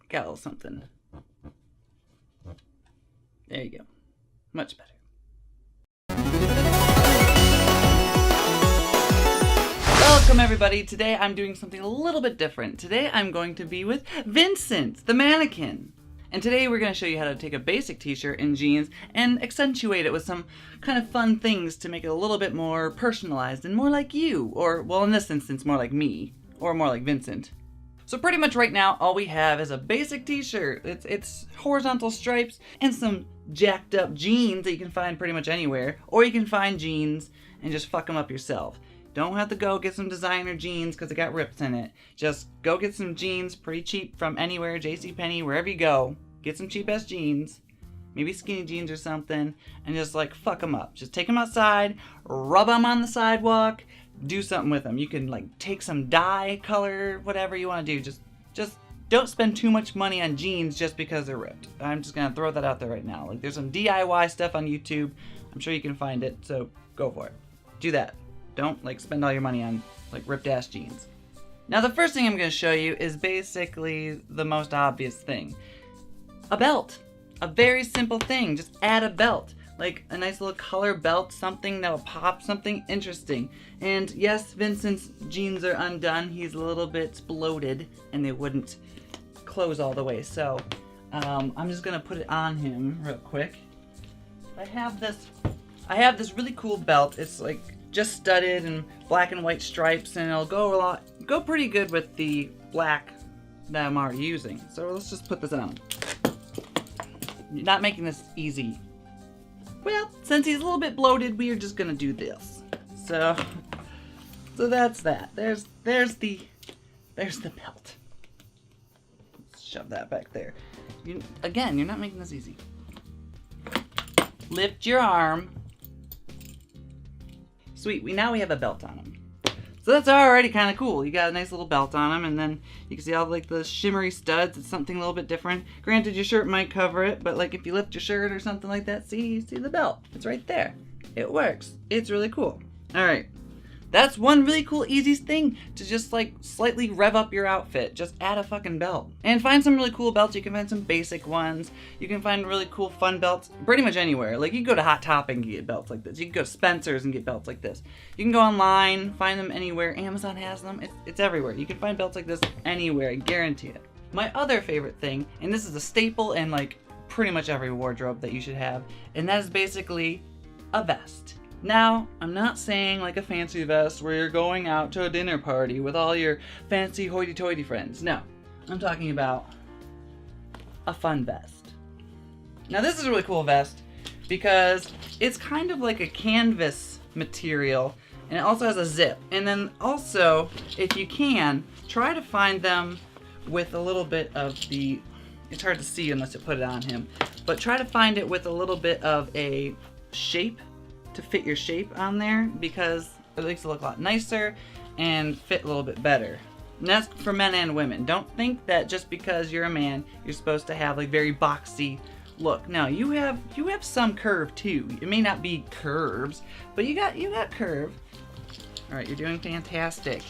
got a little something. There you go. Much better. Welcome everybody. Today I'm doing something a little bit different. Today I'm going to be with Vincent, the mannequin. And today we're going to show you how to take a basic t-shirt and jeans and accentuate it with some kind of fun things to make it a little bit more personalized and more like you. Or, well, in this instance, more like me. Or more like Vincent. So pretty much right now, all we have is a basic t-shirt. It's horizontal stripes and some jacked up jeans that you can find pretty much anywhere. Or you can find jeans and just fuck them up yourself. Don't have to go get some designer jeans because it got rips in it. Just go get some jeans pretty cheap from anywhere, JCPenney, wherever you go. Get some cheap ass jeans, maybe skinny jeans or something, and just like fuck them up. Just take them outside, rub them on the sidewalk, do something with them. You can like take some dye, color, whatever you want to do. Just don't spend too much money on jeans just because they're ripped. I'm just gonna throw that out there right now. Like there's some DIY stuff on YouTube. I'm sure you can find it, so go for it. Do that. Don't like spend all your money on like ripped ass jeans. Now the first thing I'm gonna show you is basically the most obvious thing. A belt. A very simple thing. Just add a belt. Like a nice little color belt, something that'll pop, something interesting. And yes, Vincent's jeans are undone. He's a little bit bloated and they wouldn't close all the way. So I'm just gonna put it on him real quick. I have this really cool belt. It's like just studded and black and white stripes, and it'll go pretty good with the black that I'm already using. So let's just put this on. Not making this easy. Well, since he's a little bit bloated, we are just gonna do this. So that's that. There's the belt. Let's shove that back there. Again, you're not making this easy. Lift your arm. Sweet, now we have a belt on him. So that's already kind of cool. You got a nice little belt on him, and then you can see all like the shimmery studs. It's something a little bit different. Granted, your shirt might cover it, but like if you lift your shirt or something like that, see the belt. It's right there. It works. It's really cool. All right. That's one really cool, easy thing to just like slightly rev up your outfit. Just add a fucking belt. And find some really cool belts. You can find some basic ones. You can find really cool fun belts pretty much anywhere. Like you can go to Hot Topic and get belts like this. You can go to Spencer's and get belts like this. You can go online, find them anywhere. Amazon has them. It's everywhere. You can find belts like this anywhere, I guarantee it. My other favorite thing, and this is a staple in like pretty much every wardrobe that you should have, and that is basically a vest. Now, I'm not saying like a fancy vest where you're going out to a dinner party with all your fancy hoity-toity friends. No, I'm talking about a fun vest. Now this is a really cool vest because it's kind of like a canvas material, and it also has a zip. And then also, if you can, try to find them with a little bit of the, it's hard to see unless you put it on him, but try to find it with a little bit of a shape to fit your shape on there, because it makes it look a lot nicer and fit a little bit better. And that's for men and women. Don't think that just because you're a man, you're supposed to have like very boxy look. No, you have some curve too. It may not be curves, but you got curve. All right, you're doing fantastic.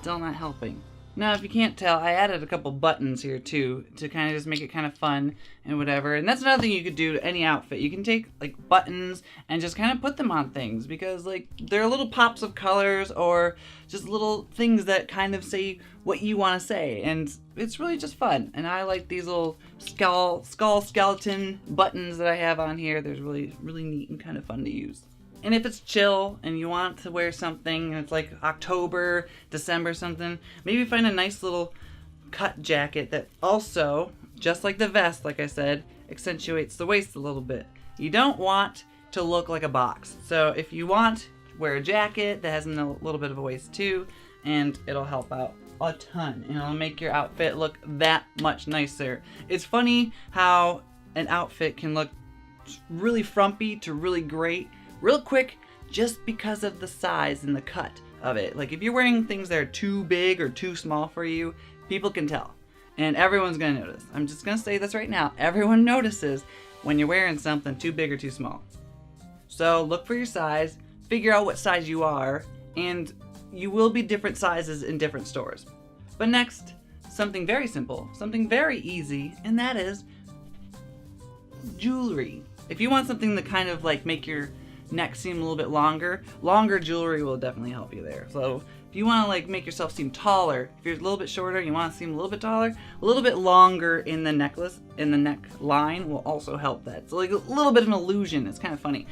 Still not helping. Now, if you can't tell, I added a couple buttons here too to kind of just make it kind of fun and whatever. And that's another thing you could do to any outfit. You can take like buttons and just kind of put them on things, because like they're little pops of colors or just little things that kind of say what you want to say, and it's really just fun. And I like these little skull skeleton buttons that I have on here. They're really neat and kind of fun to use. And if it's chill and you want to wear something and it's like October, December something, maybe find a nice little cut jacket that also, just like the vest, like I said, accentuates the waist a little bit. You don't want to look like a box. So if you want, wear a jacket that has a little bit of a waist too, and it'll help out a ton. And it'll make your outfit look that much nicer. It's funny how an outfit can look really frumpy to really great real quick just because of the size and the cut of it. Like if you're wearing things that are too big or too small for you, people can tell. And everyone's gonna notice. I'm just gonna say this right now. Everyone notices when you're wearing something too big or too small. So look for your size, figure out what size you are, and you will be different sizes in different stores. But next, something very simple, something very easy, and that is jewelry. If you want something to kind of like make your neck seem a little bit longer jewelry will definitely help you there. So if you want to like make yourself seem taller, if you're a little bit shorter and you want to seem a little bit taller, a little bit longer in the necklace, in the neck line will also help that. So like a little bit of an illusion. It's kind of funny.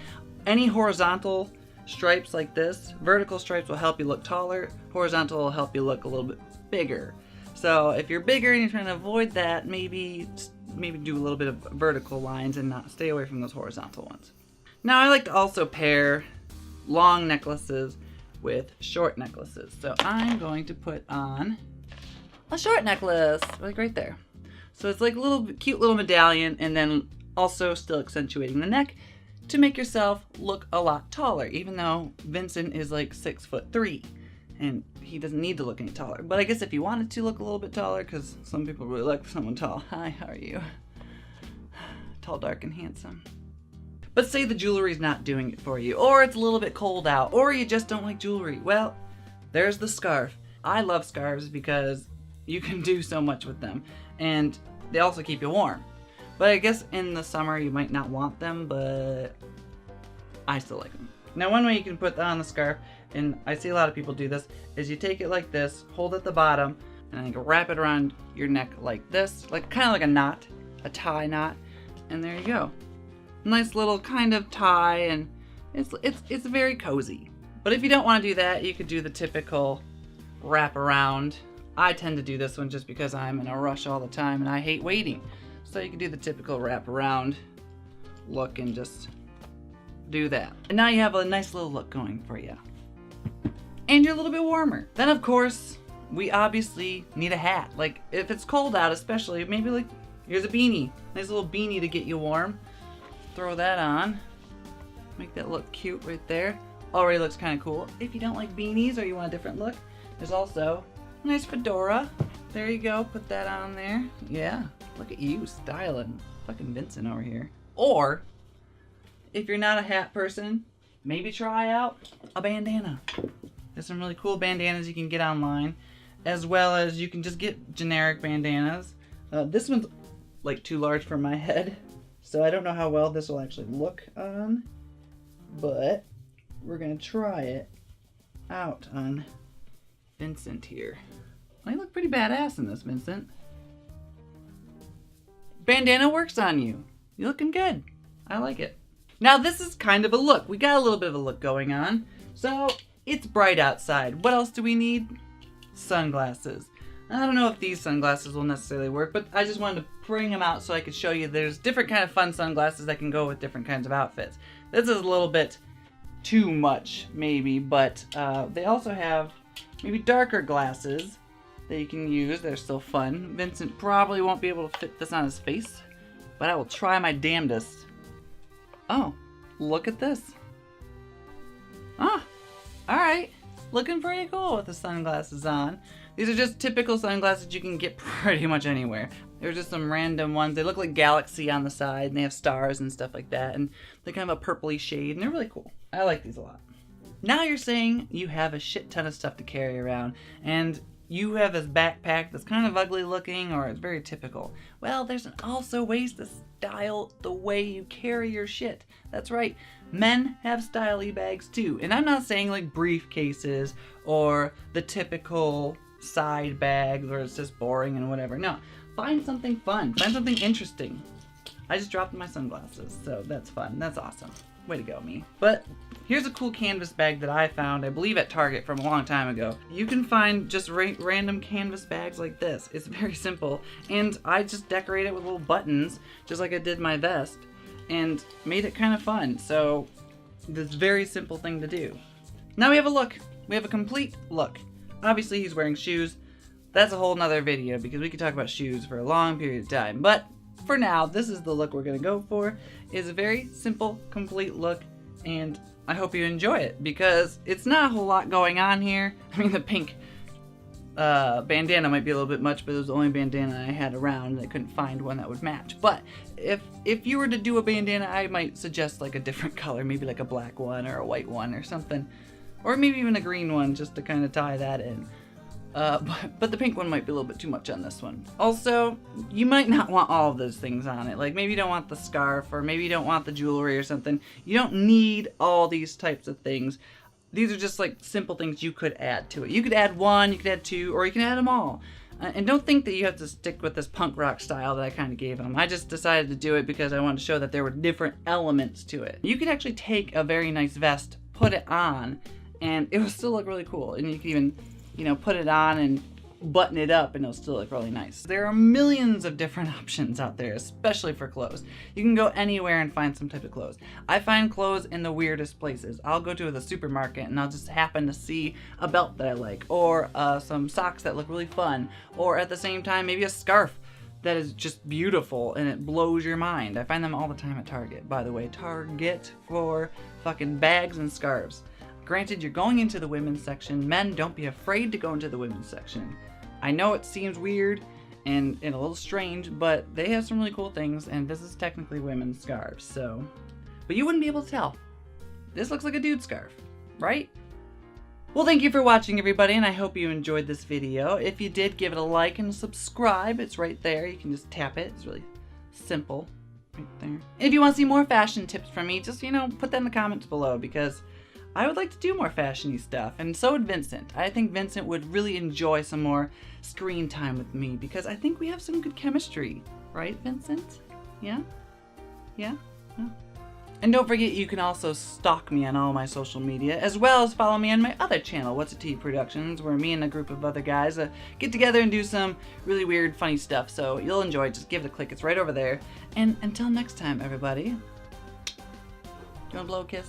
Any horizontal stripes like this, vertical stripes will help you look taller, horizontal will help you look a little bit bigger. So if you're bigger and you're trying to avoid that, maybe do a little bit of vertical lines and not stay away from those horizontal ones. Now I like to also pair long necklaces with short necklaces. So I'm going to put on a short necklace, like right there. So it's like a little cute little medallion, and then also still accentuating the neck to make yourself look a lot taller, even though Vincent is like 6'3" and he doesn't need to look any taller. But I guess if you wanted to look a little bit taller, because some people really like someone tall. Hi, how are you? Tall, dark, and handsome. But say the jewelry's not doing it for you, or it's a little bit cold out, or you just don't like jewelry. Well, there's the scarf. I love scarves because you can do so much with them, and they also keep you warm. But I guess in the summer you might not want them, but I still like them. Now one way you can put on the scarf, and I see a lot of people do this, is you take it like this, hold at the bottom, and then wrap it around your neck like this, like kind of like a knot, a tie knot, and there you go. Nice little kind of tie, and it's very cozy. But if you don't want to do that, you could do the typical wrap around. I tend to do this one just because I'm in a rush all the time and I hate waiting. So you can do the typical wrap around look and just do that. And now you have a nice little look going for you. And you're a little bit warmer. Then of course, we obviously need a hat. Like if it's cold out especially, maybe like here's a beanie. Nice little beanie to get you warm. Throw that on. Make that look cute right there. Already looks kind of cool. If you don't like beanies or you want a different look, there's also a nice fedora. There you go, put that on there. Yeah, look at you styling. Fucking Vincent over here. Or, if you're not a hat person, maybe try out a bandana. There's some really cool bandanas you can get online, as well as you can just get generic bandanas. This one's like too large for my head, so I don't know how well this will actually look on, but we're gonna try it out on Vincent here. I look pretty badass in this, Vincent. Bandana works on you. You're looking good. I like it. Now this is kind of a look. We got a little bit of a look going on. So it's bright outside. What else do we need? Sunglasses. I don't know if these sunglasses will necessarily work, but I just wanted to bring them out so I could show you there's different kind of fun sunglasses that can go with different kinds of outfits. This is a little bit too much, maybe, but they also have maybe darker glasses that you can use. They're still fun. Vincent probably won't be able to fit this on his face, but I will try my damnedest. Oh, look at this. Ah, alright. Looking pretty cool with the sunglasses on. These are just typical sunglasses you can get pretty much anywhere. They're just some random ones. They look like galaxy on the side, and they have stars and stuff like that, and they kind of have a purpley shade, and they're really cool. I like these a lot. Now you're saying you have a shit ton of stuff to carry around, and you have this backpack that's kind of ugly looking, or it's very typical. Well, there's also ways to style the way you carry your shit. That's right. Men have styly bags too. And I'm not saying like briefcases or the typical side bags where it's just boring and whatever. No, find something fun. Find something interesting. I just dropped my sunglasses, so that's fun. That's awesome. Way to go, me. But here's a cool canvas bag that I found, I believe at Target from a long time ago. You can find just random canvas bags like this. It's very simple. And I just decorate it with little buttons, just like I did my vest, and made it kind of fun. So this very simple thing to do. Now we have a look. We have a complete look. Obviously he's wearing shoes. That's a whole nother video because we could talk about shoes for a long period of time. But for now, this is the look we're gonna go for. It's a very simple, complete look, and I hope you enjoy it because it's not a whole lot going on here. I mean, the pink bandana might be a little bit much, but it was the only bandana I had around and I couldn't find one that would match. But if you were to do a bandana, I might suggest like a different color, maybe like a black one or a white one or something, or maybe even a green one just to kind of tie that in. But the pink one might be a little bit too much on this one. Also, you might not want all of those things on it. Like maybe you don't want the scarf, or maybe you don't want the jewelry or something. You don't need all these types of things. These are just like simple things you could add to it. You could add one, you could add two, or you can add them all. And don't think that you have to stick with this punk rock style that I kind of gave them. I just decided to do it because I wanted to show that there were different elements to it. You could actually take a very nice vest, put it on, and it will still look really cool. And you can even, you know, put it on and button it up and it'll still look really nice. There are millions of different options out there, especially for clothes. You can go anywhere and find some type of clothes. I find clothes in the weirdest places. I'll go to the supermarket and I'll just happen to see a belt that I like, or some socks that look really fun, or at the same time maybe a scarf that is just beautiful and it blows your mind. I find them all the time at Target, by the way. Target for fucking bags and scarves. Granted, you're going into the women's section. Men, don't be afraid to go into the women's section. I know it seems weird and a little strange, but they have some really cool things, and this is technically women's scarves, so. But you wouldn't be able to tell. This looks like a dude scarf, right? Well, thank you for watching, everybody, and I hope you enjoyed this video. If you did, give it a like and subscribe. It's right there. You can just tap it. It's really simple right there. And if you want to see more fashion tips from me, just, you know, put that in the comments below, because I would like to do more fashion-y stuff, and so would Vincent. I think Vincent would really enjoy some more screen time with me, because I think we have some good chemistry. Right, Vincent? Yeah? Yeah? Yeah. And don't forget, you can also stalk me on all my social media, as well as follow me on my other channel, WhatsItToYa Productions, where me and a group of other guys get together and do some really weird, funny stuff. So you'll enjoy it. Just give it a click. It's right over there. And until next time, everybody. Do you want to blow a kiss?